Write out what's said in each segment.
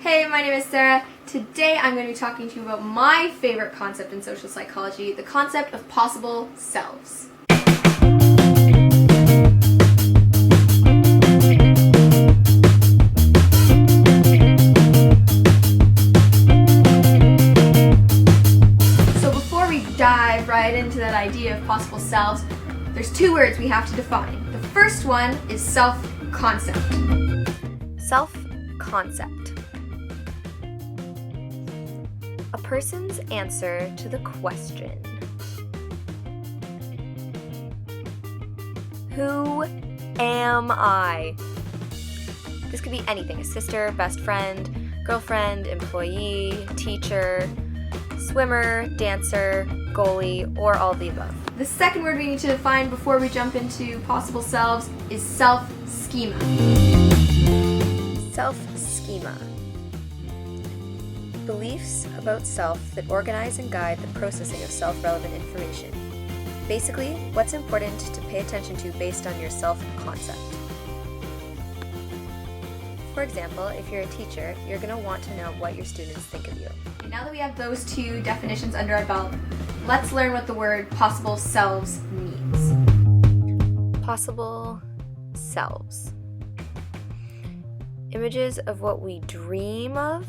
Hey, my name is Sarah. Today I'm going to be talking to you about my favorite concept in social psychology, the concept of possible selves. So before we dive right into that idea of possible selves, there's two words we have to define. The first one is self-concept. Self-concept. A person's answer to the question, who am I? This could be anything: a sister, best friend, girlfriend, employee, teacher, swimmer, dancer, goalie, or all of the above. The second word we need to define before we jump into possible selves is self-schema. Self-schema. Beliefs about self that organize and guide the processing of self-relevant information. Basically, what's important to pay attention to based on your self-concept. For example, if you're a teacher, you're going to want to know what your students think of you. Now that we have those two definitions under our belt, let's learn what the word possible selves means. Possible selves. Images of what we dream of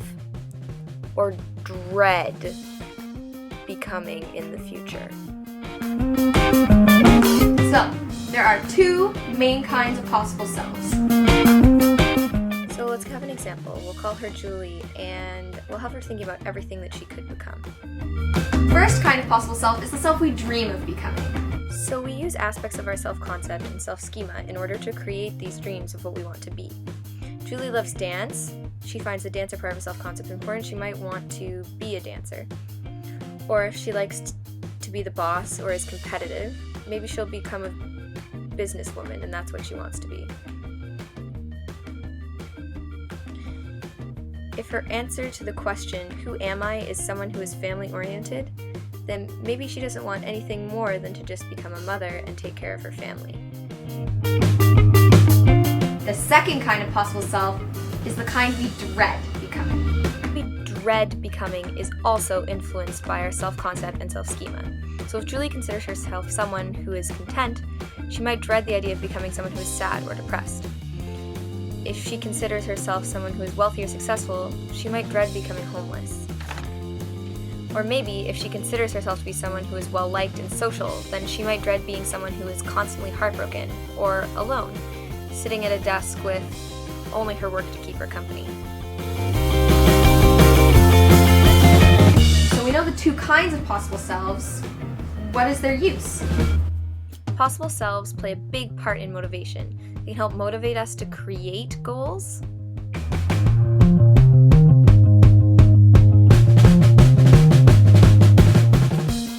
or dread becoming in the future. So, there are two main kinds of possible selves. So let's have an example. We'll call her Julie, and we'll have her thinking about everything that she could become. First kind of possible self is the self we dream of becoming. So we use aspects of our self-concept and self-schema in order to create these dreams of what we want to be. Julie loves dance. She finds the dancer part of self-concept important. She might want to be a dancer. Or if she likes to be the boss or is competitive, maybe she'll become a businesswoman, and that's what she wants to be. If her answer to the question, who am I, is someone who is family-oriented, then maybe she doesn't want anything more than to just become a mother and take care of her family. The second kind of possible self is the kind we dread becoming. What we dread becoming is also influenced by our self-concept and self-schema. So if Julie considers herself someone who is content, she might dread the idea of becoming someone who is sad or depressed. If she considers herself someone who is wealthy or successful, she might dread becoming homeless. Or maybe if she considers herself to be someone who is well-liked and social, then she might dread being someone who is constantly heartbroken or alone, sitting at a desk with only her work to keep her company. So we know the two kinds of possible selves. What is their use? Possible selves play a big part in motivation. They can help motivate us to create goals,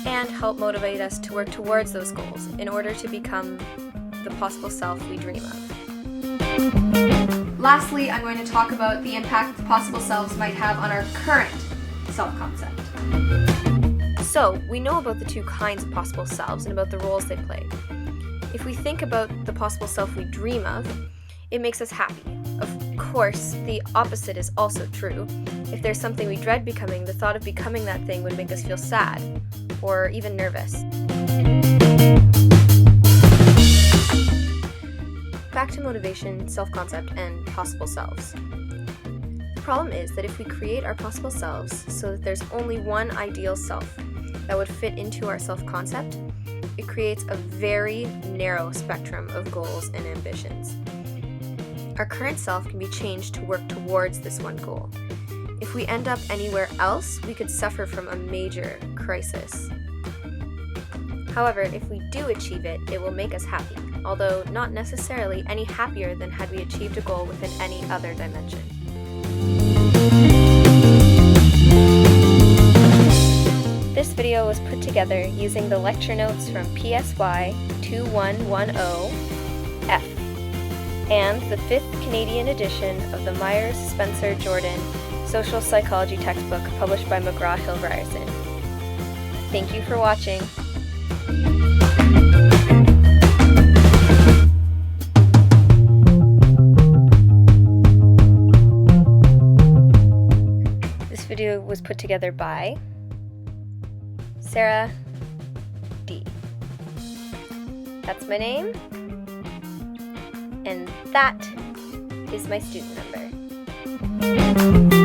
and help motivate us to work towards those goals in order to become the possible self we dream of. Lastly, I'm going to talk about the impact the possible selves might have on our current self-concept. So, we know about the two kinds of possible selves and about the roles they play. If we think about the possible self we dream of, it makes us happy. Of course, the opposite is also true. If there's something we dread becoming, the thought of becoming that thing would make us feel sad or even nervous. Back to motivation, self-concept, and possible selves. The problem is that if we create our possible selves so that there's only one ideal self that would fit into our self-concept, it creates a very narrow spectrum of goals and ambitions. Our current self can be changed to work towards this one goal. If we end up anywhere else, we could suffer from a major crisis. However, if we do achieve it, it will make us happy, although not necessarily any happier than had we achieved a goal within any other dimension. This video was put together using the lecture notes from PSY2110F and the 5th Canadian edition of the Myers-Spencer-Jordan Social Psychology textbook published by McGraw-Hill Ryerson. Thank you for watching. video was put together by Sarah D. That's my name, and that is my student number.